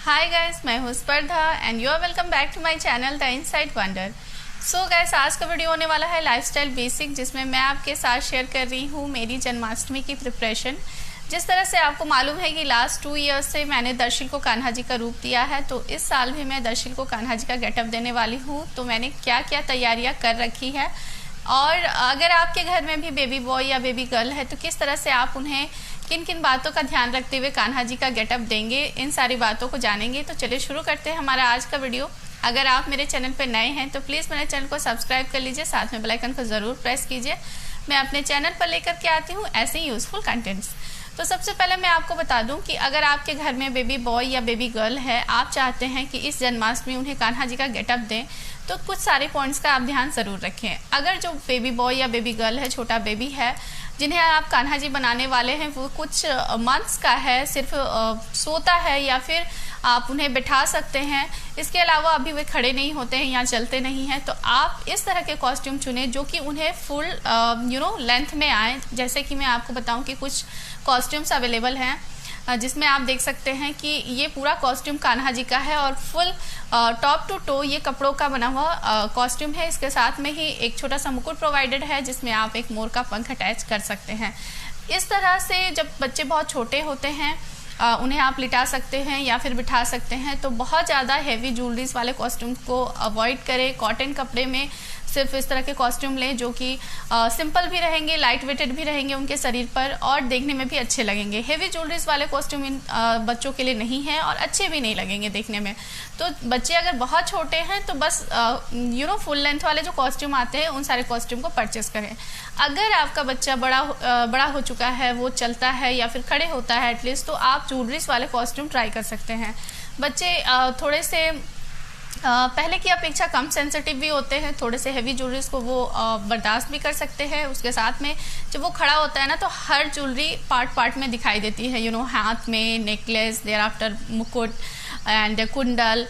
Hi guys, मैं हूँ Spardha and you are welcome back to my channel the inside wonder. So guys, आज का video होने वाला है लाइफस्टाइल बेसिक, जिसमें मैं आपके साथ शेयर कर रही हूँ मेरी जन्माष्टमी की प्रिपरेशन। जिस तरह से आपको मालूम है कि लास्ट 2 ईयर्स से मैंने दर्शिल को कान्हा जी का रूप दिया है, तो इस साल भी मैं दर्शिल को कान्हा जी का गेटअप देने वाली हूँ। तो मैंने क्या क्या तैयारियाँ कर रखी है, और अगर आपके घर में भी बेबी बॉय या बेबी गर्ल है तो किस तरह से आप उन्हें किन किन बातों का ध्यान रखते हुए कान्हा जी का गेटअप देंगे, इन सारी बातों को जानेंगे। तो चलिए शुरू करते हैं हमारा आज का वीडियो। अगर आप मेरे चैनल पर नए हैं तो प्लीज़ मेरे चैनल को सब्सक्राइब कर लीजिए, साथ में बेल आइकन को ज़रूर प्रेस कीजिए। मैं अपने चैनल पर लेकर के आती हूँ ऐसे ही यूज़फुल कंटेंट्स। तो सबसे पहले मैं आपको बता दूं कि अगर आपके घर में बेबी बॉय या बेबी गर्ल है, आप चाहते हैं कि इस जन्माष्टमी उन्हें कान्हा जी का गेटअप दें, तो कुछ सारे पॉइंट्स का आप ध्यान ज़रूर रखें। अगर जो बेबी बॉय या बेबी गर्ल है, छोटा बेबी है, जिन्हें आप कान्हा जी बनाने वाले हैं, वो कुछ मंथ्स का है, सिर्फ सोता है या फिर आप उन्हें बिठा सकते हैं, इसके अलावा अभी वे खड़े नहीं होते हैं या चलते नहीं हैं, तो आप इस तरह के कॉस्ट्यूम चुनें जो कि उन्हें फुल लेंथ में आए। जैसे कि मैं आपको बताऊं कि कुछ कॉस्ट्यूम्स अवेलेबल हैं जिसमें आप देख सकते हैं कि ये पूरा कॉस्ट्यूम कान्हा जी का है और फुल टॉप टू टो ये कपड़ों का बना हुआ कॉस्ट्यूम है। इसके साथ में ही एक छोटा सा मुकुट प्रोवाइडेड है जिसमें आप एक मोर का पंख अटैच कर सकते हैं। इस तरह से जब बच्चे बहुत छोटे होते हैं उन्हें आप लिटा सकते हैं या फिर बिठा सकते हैं। तो बहुत ज़्यादा हैवी ज्वेलरीज वाले कॉस्ट्यूम को अवॉइड करें। कॉटन कपड़े में सिर्फ इस तरह के कॉस्ट्यूम लें जो कि सिंपल भी रहेंगे, लाइट वेटेड भी रहेंगे उनके शरीर पर और देखने में भी अच्छे लगेंगे। हेवी ज्वेलरीज वाले कॉस्ट्यूम इन बच्चों के लिए नहीं है और अच्छे भी नहीं लगेंगे देखने में। तो बच्चे अगर बहुत छोटे हैं तो बस फुल लेंथ वाले जो कॉस्ट्यूम आते हैं उन सारे कॉस्ट्यूम को परचेस करें। अगर आपका बच्चा बड़ा हो चुका है, वो चलता है या फिर खड़े होता है एटलीस्ट, तो आप ज्वेलरीज वाले कॉस्ट्यूम ट्राई कर सकते हैं। बच्चे थोड़े से पहले की अपेक्षा कम सेंसिटिव भी होते हैं, थोड़े से हेवी ज्वेलरीज को वो बर्दाश्त भी कर सकते हैं। उसके साथ में जब वो खड़ा होता है ना, तो हर ज्वेलरी पार्ट पार्ट में दिखाई देती है। हाथ में नेकलेस, देयर आफ्टर मुकुट एंड कुंडल,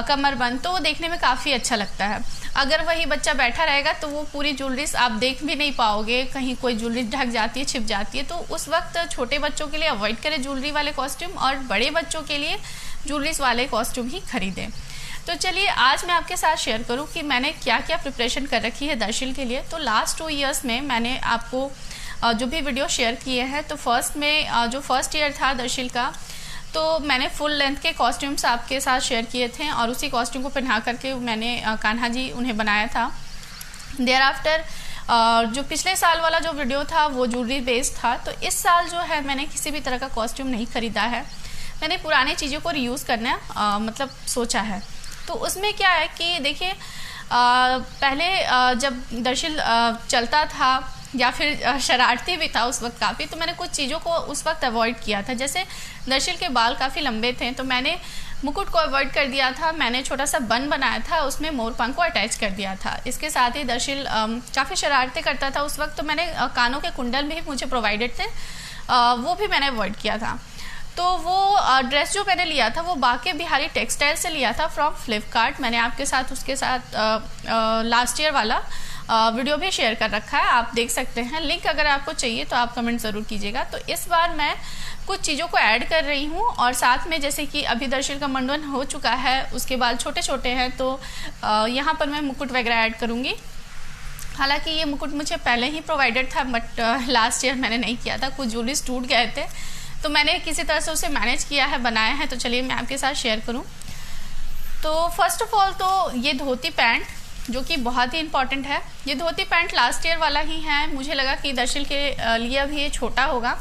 कमरबंद, तो वो देखने में काफ़ी अच्छा लगता है। अगर वही बच्चा बैठा रहेगा तो वो पूरी ज्वेलरीज आप देख भी नहीं पाओगे, कहीं कोई ज्वेलरी ढक जाती है, छिप जाती है। तो उस वक्त छोटे बच्चों के लिए अवॉइड करें ज्वेलरी वाले कॉस्ट्यूम, और बड़े बच्चों के लिए ज्वेलरीज वाले कॉस्ट्यूम ही खरीदें। तो चलिए आज मैं आपके साथ शेयर करूं कि मैंने क्या क्या प्रिपरेशन कर रखी है दर्शिल के लिए। तो लास्ट 2 ईयर्स में मैंने आपको जो भी वीडियो शेयर किए हैं, तो जो फर्स्ट ईयर था दर्शिल का, तो मैंने फुल लेंथ के कॉस्ट्यूम्स आपके साथ शेयर किए थे और उसी कॉस्ट्यूम को पहना करके मैंने कान्हा जी उन्हें बनाया था। देयर आफ्टर जो पिछले साल वाला जो वीडियो था वो ज्वेलरी बेस्ड था। तो इस साल जो है मैंने किसी भी तरह का कॉस्ट्यूम नहीं खरीदा है, मैंने पुरानी चीज़ों को रीयूज़ करना सोचा है। तो उसमें क्या है कि देखिए, पहले जब दर्शिल चलता था या फिर शरारती भी था उस वक्त काफ़ी, तो मैंने कुछ चीज़ों को उस वक्त अवॉइड किया था। जैसे दर्शिल के बाल काफ़ी लंबे थे तो मैंने मुकुट को अवॉइड कर दिया था। मैंने छोटा सा बन बनाया था, उसमें मोर पंख को अटैच कर दिया था। इसके साथ ही दर्शिल काफ़ी शरारतें करता था उस वक्त, तो मैंने कानों के कुंडल भी मुझे प्रोवाइडेड थे, वो भी मैंने अवॉइड किया था। तो वो ड्रेस जो मैंने लिया था वो बाके बिहारी टेक्सटाइल से लिया था फ्रॉम फ्लिपकार्ट। मैंने आपके साथ उसके साथ लास्ट ईयर वाला वीडियो भी शेयर कर रखा है, आप देख सकते हैं। लिंक अगर आपको चाहिए तो आप कमेंट ज़रूर कीजिएगा। तो इस बार मैं कुछ चीज़ों को ऐड कर रही हूँ, और साथ में जैसे कि अभी दर्शिल का मंडन हो चुका है, उसके बाद छोटे छोटे हैं, तो यहाँ पर मैं मुकुट वगैरह ऐड करूँगी। हालांकि ये मुकुट मुझे पहले ही प्रोवाइडेड था, बट लास्ट ईयर मैंने नहीं किया था, कुछ ज्वेलरीज टूट गए थे, तो मैंने किसी तरह से उसे मैनेज किया है, बनाया है। तो चलिए मैं आपके साथ शेयर करूं। तो फर्स्ट ऑफ ऑल तो ये धोती पैंट जो कि बहुत ही इंपॉर्टेंट है। ये धोती पैंट लास्ट ईयर वाला ही है। मुझे लगा कि दर्शिल के लिए अभी ये छोटा होगा,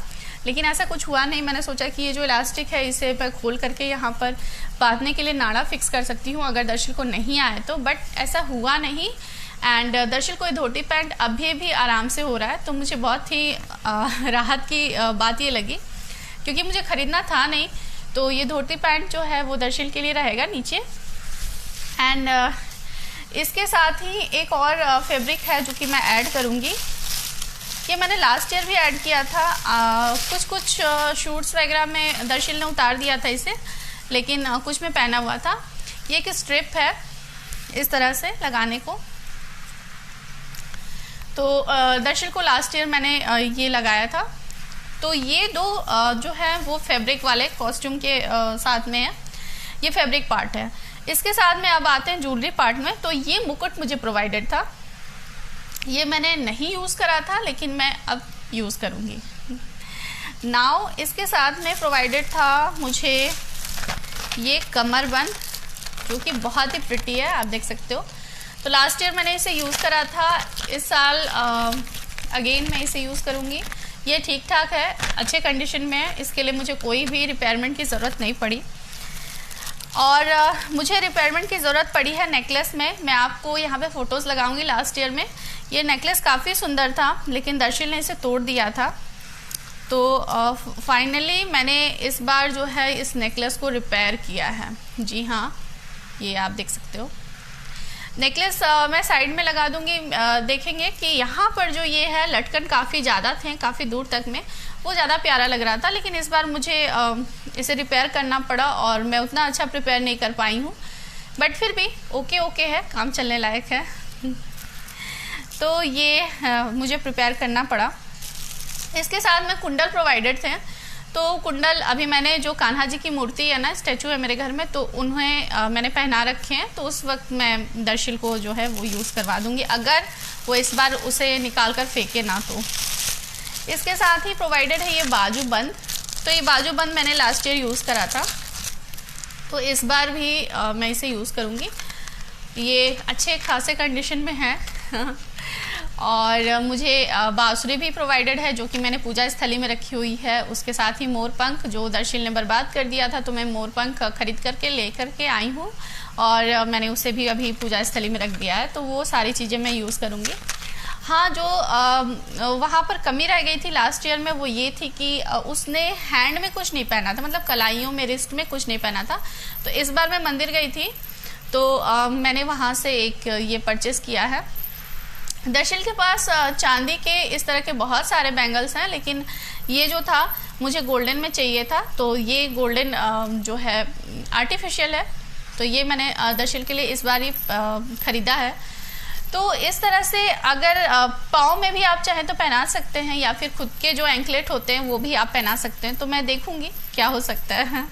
लेकिन ऐसा कुछ हुआ नहीं। मैंने सोचा कि ये जो इलास्टिक है इसे मैं खोल करके यहाँ पर बांधने के लिए नाड़ा फिक्स कर सकती हूँ अगर दर्शिल को नहीं आए तो, बट ऐसा हुआ नहीं। एंड दर्शिल को ये धोती पैंट अभी भी आराम से हो रहा है, तो मुझे बहुत ही राहत की बात ये लगी, क्योंकि मुझे ख़रीदना था नहीं। तो ये धोती पैंट जो है वो दर्शिल के लिए रहेगा नीचे। एंड इसके साथ ही एक और फैब्रिक है जो कि मैं ऐड करूँगी। ये मैंने लास्ट ईयर भी ऐड किया था, कुछ शूट्स वगैरह में दर्शिल ने उतार दिया था इसे, लेकिन कुछ में पहना हुआ था। ये एक स्ट्रिप है इस तरह से लगाने को। तो दर्शिल को लास्ट ईयर मैंने ये लगाया था। तो ये दो जो है वो फैब्रिक वाले कॉस्ट्यूम के साथ में है। ये फैब्रिक पार्ट है। इसके साथ में अब आते हैं ज्वेलरी पार्ट में। तो ये मुकुट मुझे प्रोवाइडेड था, ये मैंने नहीं यूज़ करा था लेकिन मैं अब यूज़ करूँगी। नाउ इसके साथ में प्रोवाइडेड था मुझे ये कमरबंद, जो कि बहुत ही प्रिटी है, आप देख सकते हो। तो लास्ट ईयर मैंने इसे यूज़ करा था, इस साल अगेन मैं इसे यूज़ करूँगी। ये ठीक ठाक है, अच्छे कंडीशन में है, इसके लिए मुझे कोई भी रिपेयरमेंट की ज़रूरत नहीं पड़ी। और मुझे रिपेयरमेंट की ज़रूरत पड़ी है नेकलेस में। मैं आपको यहाँ पे फ़ोटोज़ लगाऊंगी लास्ट ईयर में। ये नेकलेस काफ़ी सुंदर था लेकिन दर्शिल ने इसे तोड़ दिया था। तो फाइनली मैंने इस बार जो है इस नेकलेस को रिपेयर किया है। जी हाँ, ये आप देख सकते हो। नेकलेस मैं साइड में लगा दूंगी। देखेंगे कि यहाँ पर जो ये है लटकन काफ़ी ज़्यादा थे, काफ़ी दूर तक में, वो ज़्यादा प्यारा लग रहा था। लेकिन इस बार मुझे इसे रिपेयर करना पड़ा और मैं उतना अच्छा प्रिपेयर नहीं कर पाई हूँ, बट फिर भी ओके है, काम चलने लायक है। तो ये मुझे प्रिपेयर करना पड़ा। इसके साथ में कुंडल प्रोवाइडेड थे। तो कुंडल अभी मैंने जो कान्हा जी की मूर्ति है ना, स्टैचू है मेरे घर में, तो उन्हें मैंने पहना रखे हैं। तो उस वक्त मैं दर्शिल को जो है वो यूज़ करवा दूंगी, अगर वो इस बार उसे निकाल कर फेंके ना तो। इसके साथ ही प्रोवाइडेड है ये बाजूबंद। तो ये बाजूबंद मैंने लास्ट ईयर यूज़ करा था, तो इस बार भी मैं इसे यूज़ करूँगी। ये अच्छे खासे कंडीशन में है। और मुझे बांसुरी भी प्रोवाइडेड है, जो कि मैंने पूजा स्थली में रखी हुई है। उसके साथ ही मोरपंख, जो दर्शिल ने बर्बाद कर दिया था, तो मैं मोरपंख खरीद करके लेकर के आई हूँ और मैंने उसे भी अभी पूजा स्थली में रख दिया है। तो वो सारी चीज़ें मैं यूज़ करूँगी। हाँ, जो वहाँ पर कमी रह गई थी लास्ट ईयर में, वो ये थी कि उसने हैंड में कुछ नहीं पहना था, मतलब कलाइयों में, रिस्ट में कुछ नहीं पहना था। तो इस बार मैं मंदिर गई थी, तो मैंने वहाँ से एक ये परचेज़ किया है। दर्शिल के पास चांदी के इस तरह के बहुत सारे बैंगल्स हैं, लेकिन ये जो था मुझे गोल्डन में चाहिए था। तो ये गोल्डन जो है आर्टिफिशियल है, तो ये मैंने दर्शिल के लिए इस बार ही ख़रीदा है। तो इस तरह से अगर पाँव में भी आप चाहें तो पहना सकते हैं, या फिर खुद के जो एंकलेट होते हैं वो भी आप पहना सकते हैं। तो मैं देखूँगी क्या हो सकता है।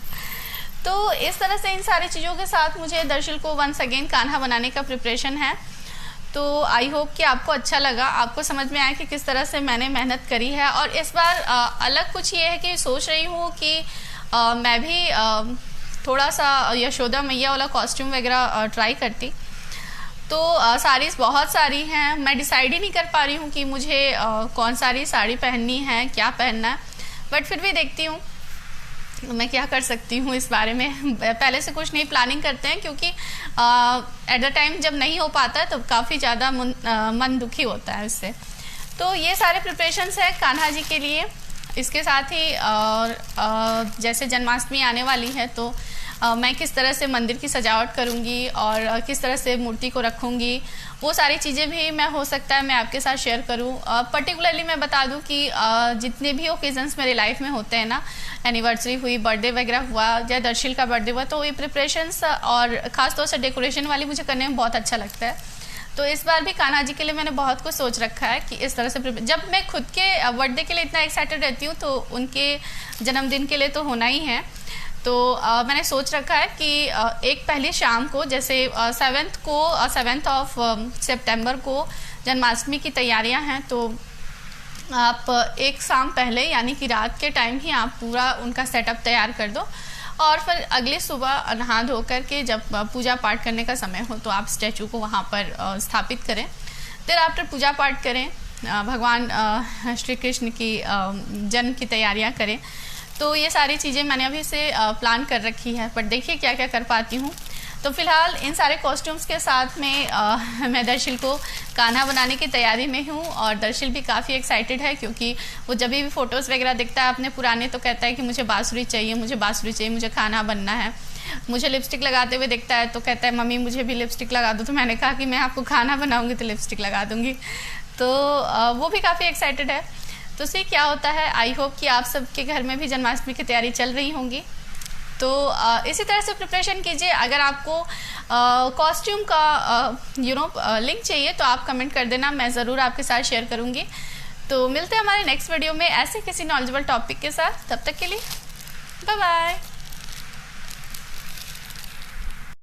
तो इस तरह से इन सारी चीज़ों के साथ मुझे दर्शिल को वंस अगेन कान्हा बनाने का प्रिपरेशन है। तो आई होप कि आपको अच्छा लगा, आपको समझ में आया कि किस तरह से मैंने मेहनत करी है। और इस बार अलग कुछ ये है कि सोच रही हूँ कि मैं भी थोड़ा सा यशोदा मैया वाला कॉस्ट्यूम वगैरह ट्राई करती। तो साड़ीज़ बहुत सारी हैं, मैं डिसाइड ही नहीं कर पा रही हूँ कि मुझे कौन सारी साड़ी पहननी है, क्या पहनना है, बट फिर भी देखती हूँ मैं क्या कर सकती हूँ इस बारे में। पहले से कुछ नहीं प्लानिंग करते हैं, क्योंकि एट द टाइम जब नहीं हो पाता है तो काफ़ी ज़्यादा मन दुखी होता है इससे। तो ये सारे प्रिपरेशंस हैं कान्हा जी के लिए। इसके साथ ही जैसे जन्माष्टमी आने वाली है, तो मैं किस तरह से मंदिर की सजावट करूँगी और किस तरह से मूर्ति को रखूँगी, वो सारी चीज़ें भी मैं हो सकता है मैं आपके साथ शेयर करूँ। पर्टिकुलरली मैं बता दूँ कि जितने भी ओकेजन्स मेरे लाइफ में होते हैं ना, एनिवर्सरी हुई, बर्थडे वगैरह हुआ, या दर्शिल का बर्थडे हुआ, तो ये प्रिपरेशंस और ख़ास तौर से डेकोरेशन वाली मुझे करने में बहुत अच्छा लगता है। तो इस बार भी कान्हा जी के लिए मैंने बहुत कुछ सोच रखा है कि इस तरह से जब मैं खुद के बर्थडे के लिए इतना एक्साइटेड रहती हूँ, तो उनके जन्मदिन के लिए तो होना ही है। तो मैंने सोच रखा है कि एक पहली शाम को, जैसे 7 ऑफ सितंबर को जन्माष्टमी की तैयारियां हैं, तो आप एक शाम पहले यानी कि रात के टाइम ही आप पूरा उनका सेटअप तैयार कर दो, और फिर अगली सुबह नहा धो कर के जब पूजा पाठ करने का समय हो तो आप स्टैचू को वहाँ पर स्थापित करें। देर आफ्टर पूजा पाठ करें, भगवान श्री कृष्ण की जन्म की तैयारियाँ करें। तो ये सारी चीज़ें मैंने अभी से प्लान कर रखी है, पर देखिए क्या क्या कर पाती हूँ। तो फिलहाल इन सारे कॉस्ट्यूम्स के साथ में मैं दर्शिल को कान्हा बनाने की तैयारी में हूँ, और दर्शिल भी काफ़ी एक्साइटेड है, क्योंकि वो जब भी फ़ोटोज़ वगैरह दिखता है अपने पुराने, तो कहता है कि मुझे बांसुरी चाहिए, मुझे बांसुरी चाहिए, मुझे कान्हा बनना है। मुझे लिपस्टिक लगाते हुए दिखता है तो कहता है मम्मी मुझे भी लिपस्टिक लगा दो। तो मैंने कहा कि मैं आपको कान्हा बनाऊँगी तो लिपस्टिक लगा दूँगी। तो वो भी काफ़ी एक्साइटेड है। तो सी क्या होता है। आई होप कि आप सबके घर में भी जन्माष्टमी की तैयारी चल रही होंगी। तो इसी तरह से प्रिपरेशन कीजिए। अगर आपको कॉस्ट्यूम का लिंक चाहिए तो आप कमेंट कर देना, मैं ज़रूर आपके साथ शेयर करूँगी। तो मिलते हैं हमारे नेक्स्ट वीडियो में ऐसे किसी नॉलेजेबल टॉपिक के साथ। तब तक के लिए बाय बाय।